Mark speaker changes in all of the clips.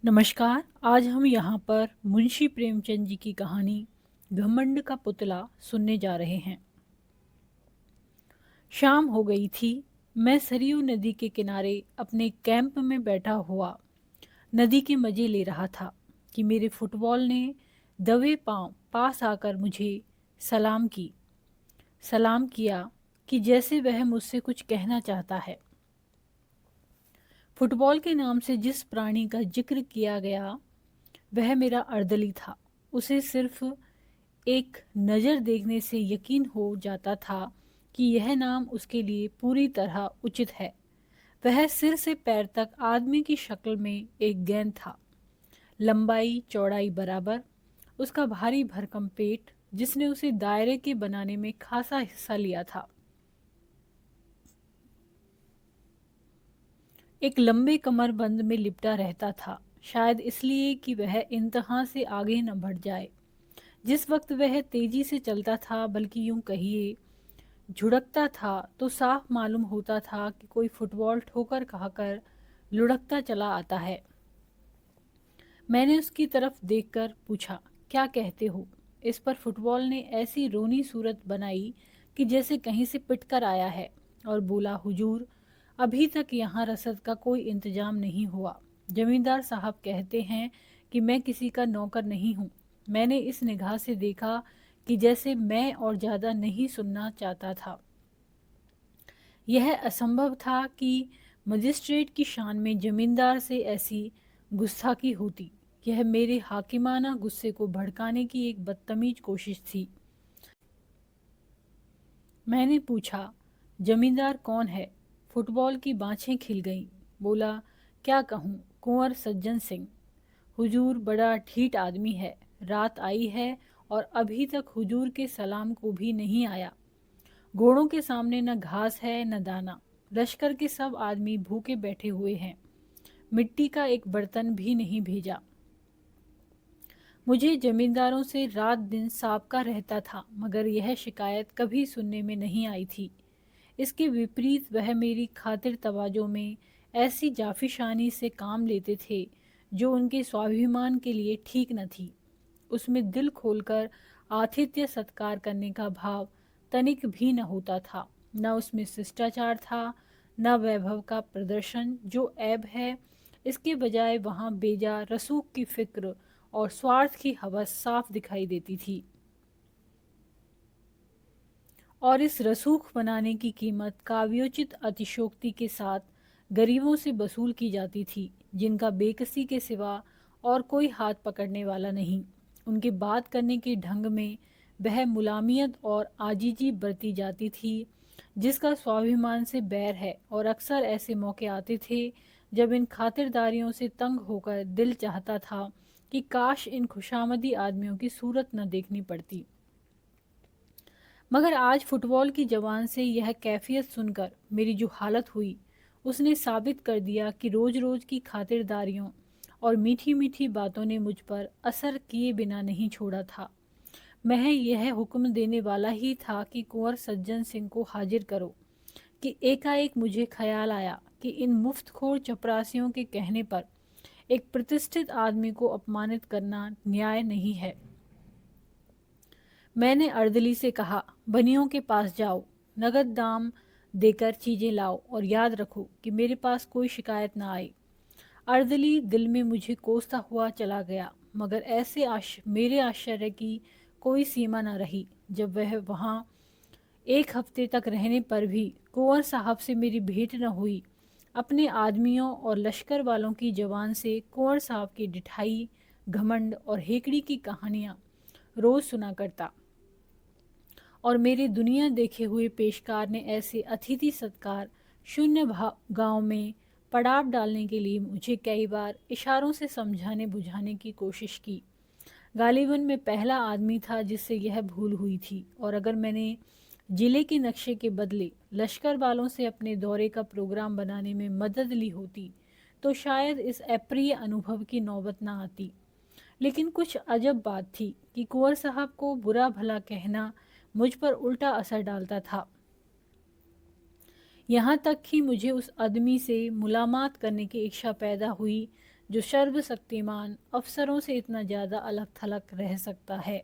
Speaker 1: नमस्कार। आज हम यहाँ पर मुंशी प्रेमचंद जी की कहानी घमंड का पुतला सुनने जा रहे हैं। शाम हो गई थी। मैं सरयू नदी के किनारे अपने कैंप में बैठा हुआ नदी के मज़े ले रहा था कि मेरे फुटबॉल ने दबे पांव पास आकर मुझे सलाम की सलाम किया कि जैसे वह मुझसे कुछ कहना चाहता है। फुटबॉल के नाम से जिस प्राणी का जिक्र किया गया वह मेरा अर्दली था। उसे सिर्फ एक नज़र देखने से यकीन हो जाता था कि यह नाम उसके लिए पूरी तरह उचित है। वह सिर से पैर तक आदमी की शक्ल में एक गेंद था, लंबाई चौड़ाई बराबर। उसका भारी भरकम पेट जिसने उसे दायरे के बनाने में खासा हिस्सा लिया था, एक लंबे कमरबंद में लिपटा रहता था, शायद इसलिए कि वह इंतहा से आगे न बढ़ जाए। जिस वक्त वह तेजी से चलता था, बल्कि यूं कहिए झुड़कता था, तो साफ मालूम होता था कि कोई फुटबॉल ठोकर खाकर लुढ़कता चला आता है। मैंने उसकी तरफ देखकर पूछा, क्या कहते हो? इस पर फुटबॉल ने ऐसी रोनी सूरत बनाई कि जैसे कहीं से पिट कर आया है, और बोला, हुजूर, अभी तक यहाँ रसद का कोई इंतजाम नहीं हुआ। जमींदार साहब कहते हैं कि मैं किसी का नौकर नहीं हूँ। मैंने इस निगाह से देखा कि जैसे मैं और ज़्यादा नहीं सुनना चाहता था। यह असंभव था कि मजिस्ट्रेट की शान में जमींदार से ऐसी गुस्ताखी होती। यह मेरे हाकिमाना गुस्से को भड़काने की एक बदतमीज कोशिश थी। मैंने पूछा, जमींदार कौन है? फुटबॉल की बाँछें खिल गईं। बोला, क्या कहूँ, कुंवर सज्जन सिंह। हुजूर बड़ा ठीठ आदमी है। रात आई है और अभी तक हुजूर के सलाम को भी नहीं आया। घोड़ों के सामने न घास है न दाना। लश्कर के सब आदमी भूखे बैठे हुए हैं। मिट्टी का एक बर्तन भी नहीं भेजा। मुझे जमींदारों से रात दिन साबका रहता था, मगर यह शिकायत कभी सुनने में नहीं आई थी। इसके विपरीत वह मेरी खातिर तवाजो में ऐसी जाफिशानी से काम लेते थे जो उनके स्वाभिमान के लिए ठीक न थी। उसमें दिल खोलकर आतिथ्य सत्कार करने का भाव तनिक भी न होता था। न उसमें शिष्टाचार था, न वैभव का प्रदर्शन जो ऐब है। इसके बजाय वहाँ बेजा रसूख की फिक्र और स्वार्थ की हवस साफ दिखाई देती थी, और इस रसूख बनाने की कीमत काव्योचित अतिशोक्ति के साथ गरीबों से वसूल की जाती थी, जिनका बेकसी के सिवा और कोई हाथ पकड़ने वाला नहीं। उनके बात करने के ढंग में वह मुलामियत और आजीजी बरती जाती थी जिसका स्वाभिमान से बैर है, और अक्सर ऐसे मौके आते थे जब इन खातिरदारियों से तंग होकर दिल चाहता था कि काश इन खुशामदी आदमियों की सूरत न देखनी पड़ती। मगर आज फुटबॉल की जवान से यह कैफियत सुनकर मेरी जो हालत हुई, उसने साबित कर दिया कि रोज़ रोज़ की खातिरदारियों और मीठी मीठी बातों ने मुझ पर असर किए बिना नहीं छोड़ा था। मैं यह हुक्म देने वाला ही था कि कुंवर सज्जन सिंह को हाजिर करो कि एकाएक मुझे ख्याल आया कि इन मुफ्तखोर चपरासियों के कहने पर एक प्रतिष्ठित आदमी को अपमानित करना न्याय नहीं है। मैंने अर्दली से कहा, बनियों के पास जाओ, नगद दाम देकर चीज़ें लाओ, और याद रखो कि मेरे पास कोई शिकायत ना आए। अर्दली दिल में मुझे कोसता हुआ चला गया, मगर ऐसे मेरे आश्चर्य की कोई सीमा न रही जब वह वहाँ एक हफ्ते तक रहने पर भी कुंवर साहब से मेरी भेंट न हुई। अपने आदमियों और लश्कर वालों की जवान से कुंवर साहब की डिठाई, घमंड और हेकड़ी की कहानियाँ रोज़ सुना करता, और मेरे दुनिया देखे हुए पेशकार ने ऐसे अतिथि सत्कार शून्य गांव में पड़ाव डालने के लिए मुझे कई बार इशारों से समझाने बुझाने की कोशिश की। गालिबन में पहला आदमी था जिससे यह भूल हुई थी, और अगर मैंने जिले के नक्शे के बदले लश्कर वालों से अपने दौरे का प्रोग्राम बनाने में मदद ली होती तो शायद इस अप्रिय अनुभव की नौबत न आती। लेकिन कुछ अजब बात थी कि कुंवर साहब को बुरा भला कहना मुझ पर उल्टा असर डालता था। यहाँ तक कि मुझे उस आदमी से मुलाकात करने की इच्छा पैदा हुई जो सर्वशक्तिमान अफसरों से इतना ज़्यादा अलग थलग रह सकता है।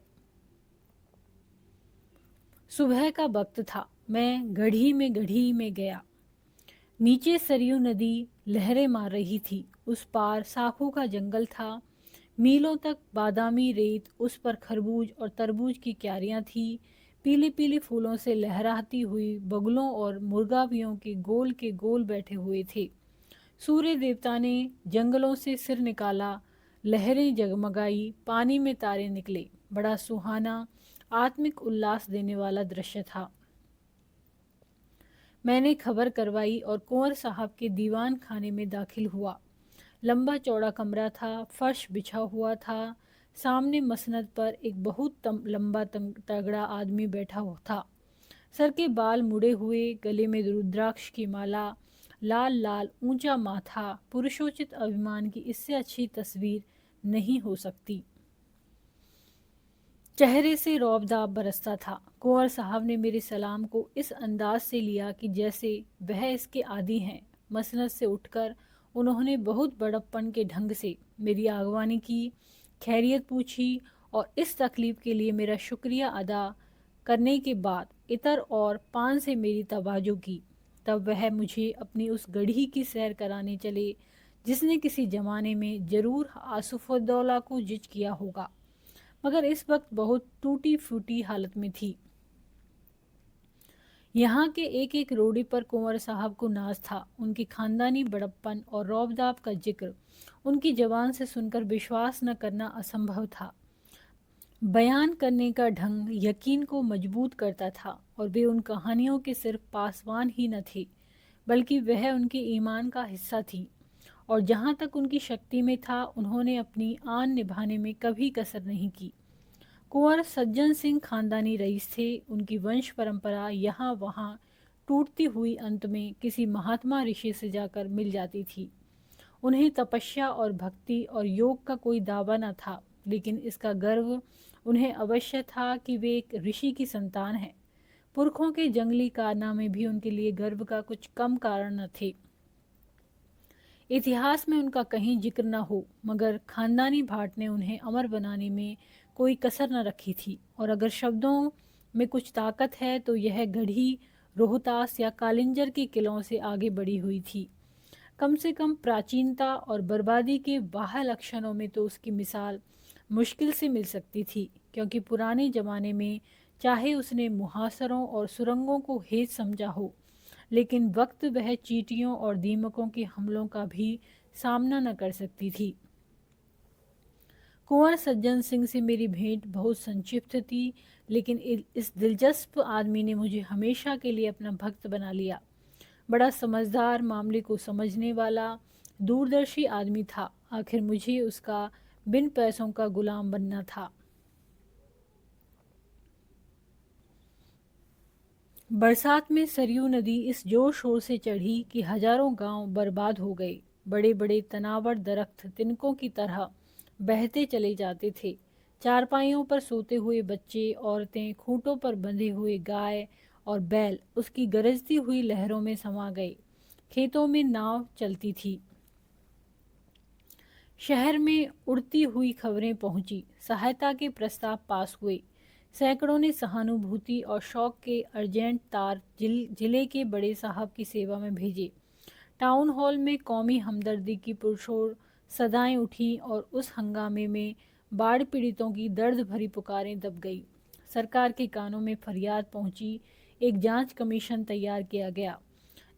Speaker 1: सुबह का वक्त था। मैं गढ़ी में गया। नीचे सरयू नदी लहरें मार रही थी। उस पार साखों का जंगल था। मीलों तक बादामी रेत, उस पर खरबूज और तरबूज की क्यारियां थी। पीले पीले फूलों से लहराती हुई बगुलों और मुर्गावियों के गोल बैठे हुए थे। सूर्य देवता ने जंगलों से सिर निकाला। लहरें जगमगाई, पानी में तारे निकले। बड़ा सुहाना, आत्मिक उल्लास देने वाला दृश्य था। मैंने खबर करवाई और कुंवर साहब के दीवान खाने में दाखिल हुआ। लंबा चौड़ा कमरा था, फर्श बिछा हुआ था। सामने मसनद पर एक बहुत लंबा तगड़ा आदमी बैठा हुआ था। सर के बाल मुड़े हुए, गले में रुद्राक्ष की माला, लाल लाल ऊंचा माथा। पुरुषोचित अभिमान की इससे अच्छी तस्वीर नहीं हो सकती। चेहरे से रौबदाब बरसता था। कुंवर साहब ने मेरे सलाम को इस अंदाज से लिया कि जैसे वह इसके आदी हैं। मसनद से उठकर उन्होंने बहुत बड़प्पन के ढंग से मेरी आगवानी की, खैरियत पूछी और इस तकलीफ के लिए मेरा शुक्रिया अदा करने के बाद इतर और पान से मेरी तवाजो की। तब वह मुझे अपनी उस गढ़ी की सैर कराने चले जिसने किसी जमाने में जरूर आसुफुद्दौला को जिज किया होगा, मगर इस वक्त बहुत टूटी फूटी हालत में थी। यहाँ के एक एक रोड़ी पर कुंवर साहब को नाज था। उनकी खानदानी बड़प्पन और रौबदाब का जिक्र उनकी जबान से सुनकर विश्वास न करना असंभव था। बयान करने का ढंग यकीन को मजबूत करता था और वे उन कहानियों के सिर्फ पासवान ही न थे, बल्कि वह उनके ईमान का हिस्सा थी। और जहाँ तक उनकी शक्ति में था, उन्होंने अपनी आन निभाने में कभी कसर नहीं की। कुंवर सज्जन सिंह खानदानी रईस थे। उनकी वंश परंपरा यहाँ वहाँ टूटती हुई अंत में किसी महात्मा ऋषि से जाकर मिल जाती थी। उन्हें तपस्या और भक्ति और योग का कोई दावा न था, लेकिन इसका गर्व उन्हें अवश्य था कि वे एक ऋषि की संतान हैं। पुरखों के जंगली कारनामे भी उनके लिए गर्व का कुछ कम कारण न थे। इतिहास में उनका कहीं जिक्र न हो, मगर खानदानी भाट ने उन्हें अमर बनाने में कोई कसर न रखी थी। और अगर शब्दों में कुछ ताकत है तो यह गढ़ी, रोहतास या कालिंजर के किलों से आगे बढ़ी हुई थी। कम से कम प्राचीनता और बर्बादी के बाह्य लक्षणों में तो उसकी मिसाल मुश्किल से मिल सकती थी, क्योंकि पुराने ज़माने में चाहे उसने मुहासरों और सुरंगों को हेज समझा हो, लेकिन वक्त वह चींटियों और दीमकों के हमलों का भी सामना न कर सकती थी। कुंवर सज्जन सिंह से मेरी भेंट बहुत संक्षिप्त थी, लेकिन इस दिलचस्प आदमी ने मुझे हमेशा के लिए अपना भक्त बना लिया। बड़ा समझदार, मामले को समझने वाला, दूरदर्शी आदमी था। आखिर मुझे उसका बिन पैसों का गुलाम बनना था। बरसात में सरयू नदी इस जोर शोर से चढ़ी कि हजारों गांव बर्बाद हो गए। बड़े बड़े तनावर दरख्त तिनकों की तरह बहते चले जाते थे। चारपाइयों पर सोते हुए बच्चे, औरतें, खूंटों पर बंधे हुए गाय और बैल उसकी गरजती हुई लहरों में समा गए। खेतों में नाव चलती थी। शहर में उड़ती हुई खबरें पहुंची। सहायता के प्रस्ताव पास हुए। सैकड़ों ने सहानुभूति और शौक के अर्जेंट तार जिले के बड़े साहब की सेवा में भेजे। टाउन हॉल में कौमी हमदर्दी की पुरशोर सदाएं उठी और उस हंगामे में बाढ़ पीड़ितों की दर्द भरी पुकारें दब गई। सरकार के कानों में फरियाद पहुंची। एक जांच कमीशन तैयार किया गया।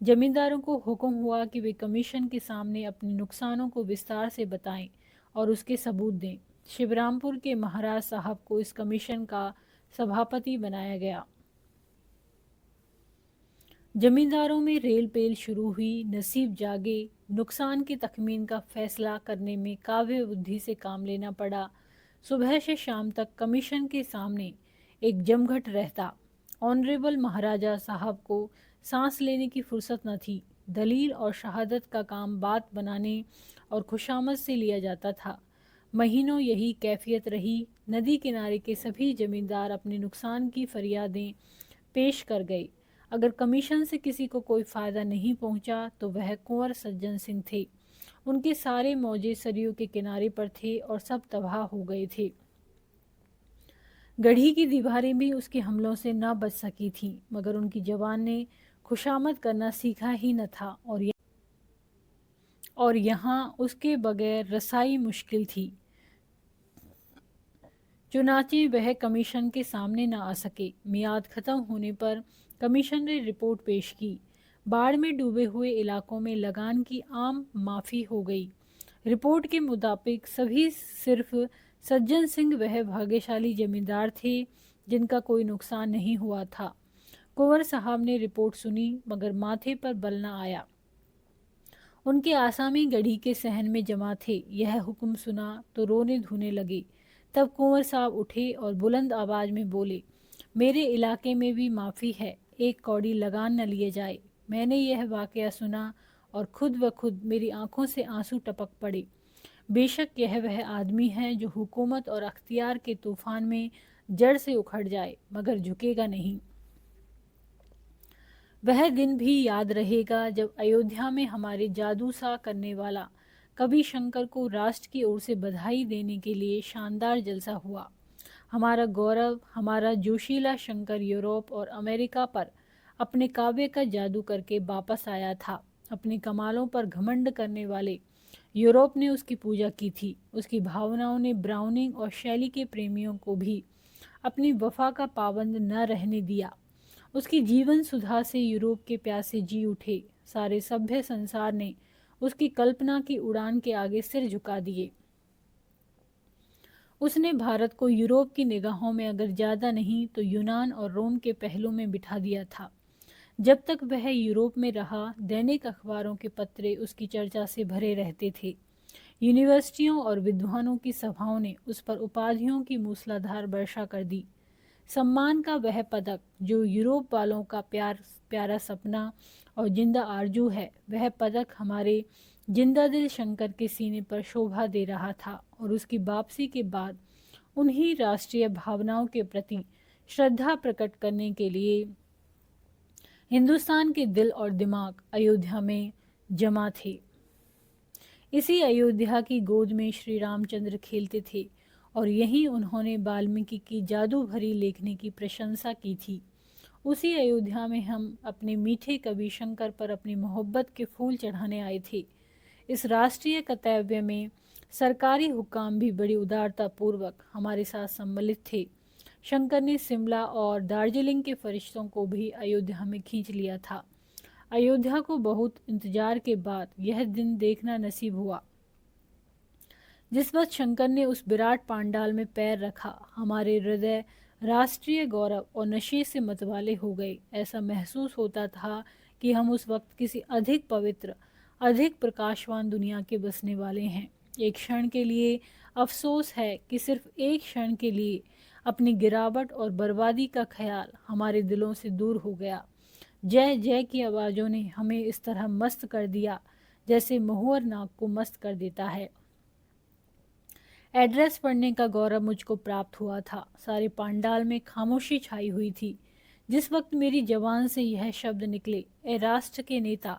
Speaker 1: जमींदारों को हुक्म हुआ कि वे कमीशन के सामने अपने नुकसानों को विस्तार से बताएं और उसके सबूत दें। शिवरामपुर के महाराज साहब को इस कमीशन का सभापति बनाया गया। जमींदारों में रेल पेल शुरू हुई। नसीब जागे। नुकसान के तखमीन का फैसला करने में काव्य बुद्धि से काम लेना पड़ा। सुबह से शाम तक कमीशन के सामने एक जमघट रहता। ऑनरेबल महाराजा साहब को सांस लेने की फुर्सत न थी। दलील और शहादत का काम बात बनाने और खुशामद से लिया जाता था। महीनों यही कैफियत रही। नदी किनारे के सभी जमींदार अपने नुकसान की फरियादें पेश कर गए। अगर कमीशन से किसी को कोई फ़ायदा नहीं पहुंचा तो वह कुंवर सज्जन सिंह थे। उनके सारे मौजे सरयू के किनारे पर थे और सब तबाह हो गए थे। गढ़ी की दीवारें भी उसके हमलों से न बच सकी थीं, मगर उनकी जवान ने खुशामद करना सीखा ही न था, और यहाँ उसके बगैर रसाई मुश्किल थी। चुनाचे वह कमीशन के सामने न आ सके। मियाद ख़त्म होने पर कमीशन ने रिपोर्ट पेश की। बाढ़ में डूबे हुए इलाकों में लगान की आम माफ़ी हो गई। रिपोर्ट के मुताबिक सभी सिर्फ सज्जन सिंह वह भाग्यशाली जमींदार थे जिनका कोई नुकसान नहीं हुआ था। कुंवर साहब ने रिपोर्ट सुनी, मगर माथे पर बल न आया। उनके आसामी गढ़ी के सहन में जमा थे। यह हुक्म सुना तो रोने धोने लगे। तब कुंवर साहब उठे और बुलंद आवाज़ में बोले, मेरे इलाके में भी माफ़ी है, एक कौड़ी लगान न लिए जाए। मैंने यह वाक़या सुना और खुद ब खुद मेरी आंखों से आंसू टपक पड़े। बेशक यह वह आदमी है जो हुकूमत और अख्तियार के तूफ़ान में जड़ से उखड़ जाए, मगर झुकेगा नहीं। वह दिन भी याद रहेगा जब अयोध्या में हमारे जादू सा करने वाला कवि शंकर को राष्ट्र की ओर से बधाई देने के लिए शानदार जलसा हुआ। हमारा गौरव, हमारा जोशीला शंकर यूरोप और अमेरिका पर अपने काव्य का जादू करके वापस आया था। अपने कमालों पर घमंड करने वाले यूरोप ने उसकी पूजा की थी। उसकी भावनाओं ने ब्राउनिंग और शैली के प्रेमियों को भी अपनी वफा का पाबंद न रहने दिया। उसकी जीवन सुधा से यूरोप के प्यासे जी उठे। सारे सभ्य संसार ने उसकी कल्पना की उड़ान के आगे सिर झुका दिए। उसने भारत को यूरोप की निगाहों में अगर ज़्यादा नहीं तो यूनान और रोम के पहलू में बिठा दिया था। जब तक वह यूरोप में रहा, दैनिक अखबारों के पत्रे उसकी चर्चा से भरे रहते थे। यूनिवर्सिटियों और विद्वानों की सभाओं ने उस पर उपाधियों की मूसलाधार वर्षा कर दी। सम्मान का वह पदक जो यूरोप वालों का प्यारा सपना और जिंदा आरजू है, वह पदक हमारे जिंदा दिल शंकर के सीने पर शोभा दे रहा था। और उसकी वापसी के बाद उन्हीं राष्ट्रीय भावनाओं के प्रति श्रद्धा प्रकट करने के लिए हिंदुस्तान के दिल और दिमाग अयोध्या में जमा थे। इसी अयोध्या की गोद में श्री रामचंद्र खेलते थे और यहीं उन्होंने वाल्मीकि की जादू भरी लेखनी की प्रशंसा की थी। उसी अयोध्या में हम अपने मीठे कवि शंकर पर अपनी मोहब्बत के फूल चढ़ाने आए थे। इस राष्ट्रीय कर्तव्य में सरकारी हुक्काम भी बड़ी उदारता पूर्वक हमारे साथ सम्मिलित थे। शंकर ने शिमला और दार्जिलिंग के फरिश्तों को भी अयोध्या में खींच लिया था। अयोध्या को बहुत इंतजार के बाद यह दिन देखना नसीब हुआ जिस वक्त शंकर ने उस विराट पांडाल में पैर रखा। हमारे हृदय राष्ट्रीय गौरव और नशे से मतवाले हो गए। ऐसा महसूस होता था कि हम उस वक्त किसी अधिक पवित्र, अधिक प्रकाशवान दुनिया के बसने वाले हैं। एक क्षण के लिए अफसोस है कि सिर्फ एक क्षण के लिए अपनी गिरावट और बर्बादी का ख्याल हमारे दिलों से दूर हो गया। जय जय की आवाज़ों ने हमें इस तरह मस्त कर दिया जैसे महुअर नाग को मस्त कर देता है। एड्रेस पढ़ने का गौरव मुझको प्राप्त हुआ था। सारे पांडाल में खामोशी छाई हुई थी। जिस वक्त मेरी जबान से यह शब्द निकले, ए राष्ट्र के नेता,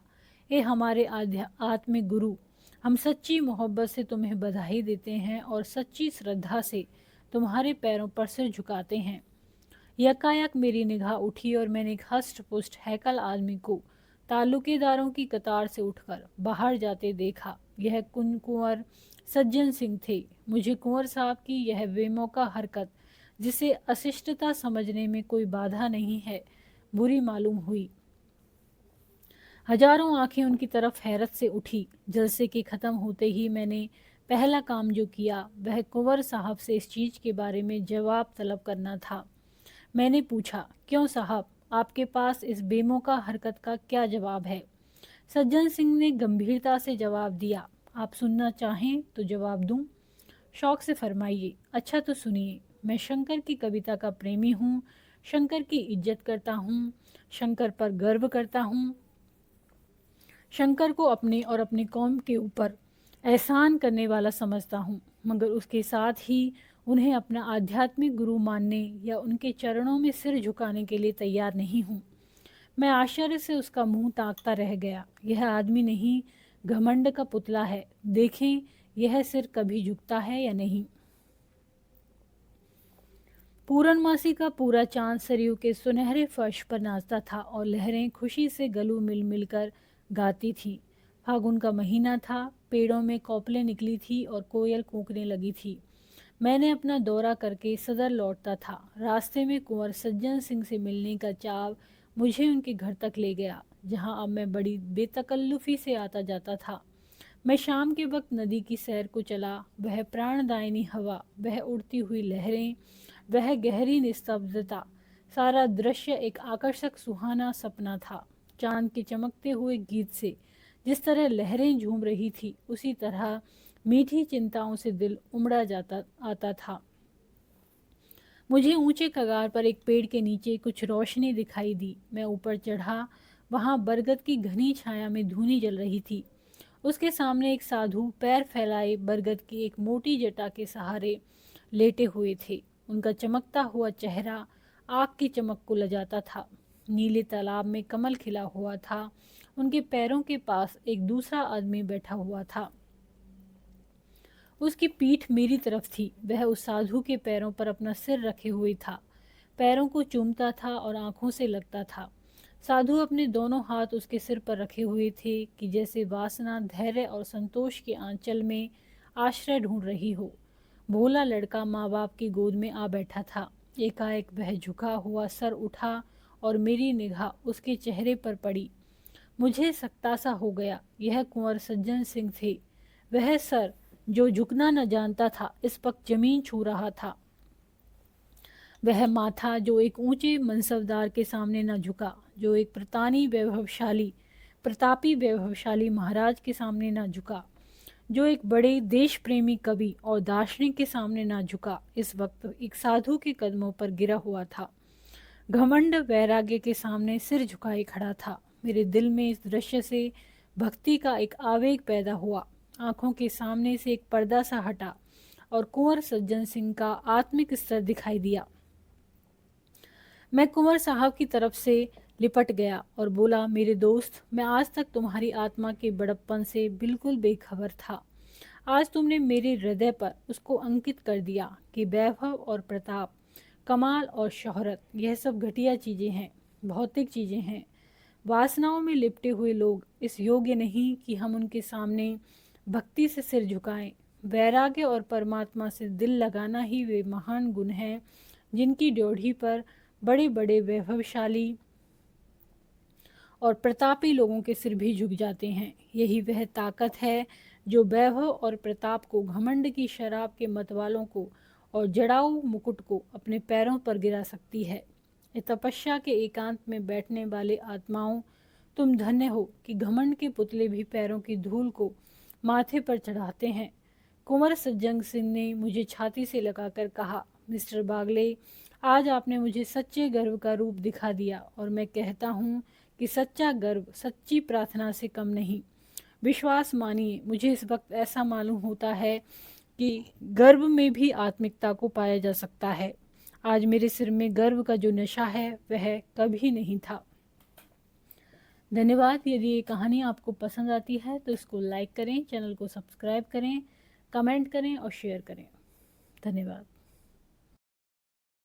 Speaker 1: ए हमारे आत्मिक गुरु, हम सच्ची मोहब्बत से तुम्हें बधाई देते हैं और सच्ची श्रद्धा से तुम्हारे पैरों पर सिर झुकाते हैं। यकायक मेरी निगाह उठी और मैंने एक हष्ट पुष्ट हैकल आदमी को ताल्लुकेदारों की कतार से उठकर बाहर जाते देखा। यह कुंवर सज्जन सिंह थे। मुझे कुंवर साहब की यह बेमौका हरकत, जिसे अशिष्टता समझने में कोई बाधा नहीं है, बुरी मालूम हुई। हजारों आंखें उनकी तरफ हैरत से उठी। जलसे के ख़त्म होते ही मैंने पहला काम जो किया वह कुंवर साहब से इस चीज़ के बारे में जवाब तलब करना था। मैंने पूछा, क्यों साहब, आपके पास इस बेमौका हरकत का क्या जवाब है? सज्जन सिंह ने गंभीरता से जवाब दिया, आप सुनना चाहें तो जवाब दूं? शौक से फरमाइए। अच्छा तो सुनिए। मैं शंकर की कविता का प्रेमी हूँ, शंकर की इज्जत करता हूँ, शंकर पर गर्व करता हूँ, शंकर को अपने और अपनी कौम के ऊपर एहसान करने वाला समझता हूँ, मगर उसके साथ ही उन्हें अपना आध्यात्मिक गुरु मानने या उनके चरणों में सिर झुकाने के लिए तैयार नहीं हूँ। मैं आश्चर्य से उसका मुंह ताकता रह गया। यह आदमी नहीं घमंड का पुतला है, देखें यह सिर कभी झुकता है या नहीं। पूर्णमासी का पूरा चांद सरयू के सुनहरे फर्श पर नाचता था और लहरें खुशी से गलू मिल मिलकर गाती थीं। फागुन का महीना था, पेड़ों में कोपलें निकली थी और कोयल कूकने लगी थी। मैंने अपना दौरा करके सदर लौटता था। रास्ते में कुंवर सज्जन सिंह से मिलने का चाव मुझे उनके घर तक ले गया, जहां अब मैं बड़ी बेतकल्लुफ़ी से आता जाता था। मैं शाम के वक्त नदी की सैर को चला। वह प्राणदायिनी हवा, वह उड़ती हुई लहरें, वह गहरी निस्तब्धता, सारा दृश्य एक आकर्षक सुहाना सपना था। चांद के चमकते हुए गीत से जिस तरह लहरें झूम रही थी, उसी तरह मीठी चिंताओं से दिल उमड़ा जाता आता था। मुझे ऊंचे कगार पर एक पेड़ के नीचे कुछ रोशनी दिखाई दी। मैं ऊपर चढ़ा। वहां बरगद की घनी छाया में धूनी जल रही थी। उसके सामने एक साधु पैर फैलाए बरगद की एक मोटी जटा के सहारे लेटे हुए थे। उनका चमकता हुआ चेहरा आग की चमक को लजाता था। नीले तालाब में कमल खिला हुआ था। उनके पैरों के पास एक दूसरा आदमी बैठा हुआ था। उसकी पीठ मेरी तरफ थी। वह उस साधु के पैरों पर अपना सिर रखे हुए था, पैरों को चूमता था और आंखों से लगता था। साधु अपने दोनों हाथ उसके सिर पर रखे हुए थे कि जैसे वासना धैर्य और संतोष के आंचल में आश्रय ढूंढ रही हो। भोला लड़का माँ बाप की गोद में आ बैठा था। एकाएक वह झुका हुआ सर उठा और मेरी निगाह उसके चेहरे पर पड़ी। मुझे सकतासा हो गया। यह कुंवर सज्जन सिंह थे। वह सर जो झुकना न जानता था, इस वक्त जमीन छू रहा था। वह माथा जो एक ऊंचे मनसबदार के सामने न झुका, जो एक प्रतापी वैभवशाली महाराज के सामने न झुका, जो एक बड़े देश प्रेमी कवि और दार्शनिक के सामने न झुका, इस वक्त एक साधु के कदमों पर गिरा हुआ था। घमंड वैराग्य के सामने सिर झुकाए खड़ा था। मेरे दिल में इस दृश्य से भक्ति का एक आवेग पैदा हुआ। आंखों के सामने से एक पर्दा सा हटा और कुंवर सज्जन सिंह का आत्मिक स्तर दिखाई दिया। मैं कुंवर साहब की तरफ से लिपट गया और बोला, मेरे दोस्त, मैं आज तक तुम्हारी आत्मा के बड़प्पन से बिल्कुल बेखबर था। आज तुमने मेरे हृदय पर उसको अंकित कर दिया कि वैभव और प्रताप, कमाल और शोहरत, यह सब घटिया चीज़ें हैं, भौतिक चीज़ें हैं। वासनाओं में लिपटे हुए लोग इस योग्य नहीं कि हम उनके सामने भक्ति से सिर झुकाएं। वैराग्य और परमात्मा से दिल लगाना ही वे महान गुण हैं जिनकी ड्योढ़ी पर बड़े बड़े वैभवशाली और प्रतापी लोगों के सिर भी झुक जाते हैं। यही वह ताकत है जो वैभव और प्रताप को, घमंड की शराब के मतवालों को और जड़ाऊ मुकुट को अपने पैरों पर गिरा सकती है। ये तपस्या के एकांत में बैठने वाले आत्माओं, तुम धन्य हो कि घमंड के पुतले भी पैरों की धूल को माथे पर चढ़ाते हैं। कुंवर सज्जन सिंह ने मुझे छाती से लगाकर कहा, मिस्टर बागले, आज आपने मुझे सच्चे गर्व का रूप दिखा दिया और मैं कहता हूँ कि सच्चा गर्व सच्ची प्रार्थना से कम नहीं। विश्वास मानिए, मुझे इस वक्त ऐसा मालूम होता है कि गर्व में भी आत्मिकता को पाया जा सकता है। आज मेरे सिर में गर्व का जो नशा है वह कभी नहीं था। धन्यवाद। यदि ये कहानी आपको पसंद आती है तो इसको लाइक करें, चैनल को सब्सक्राइब करें, कमेंट करें और शेयर करें। धन्यवाद।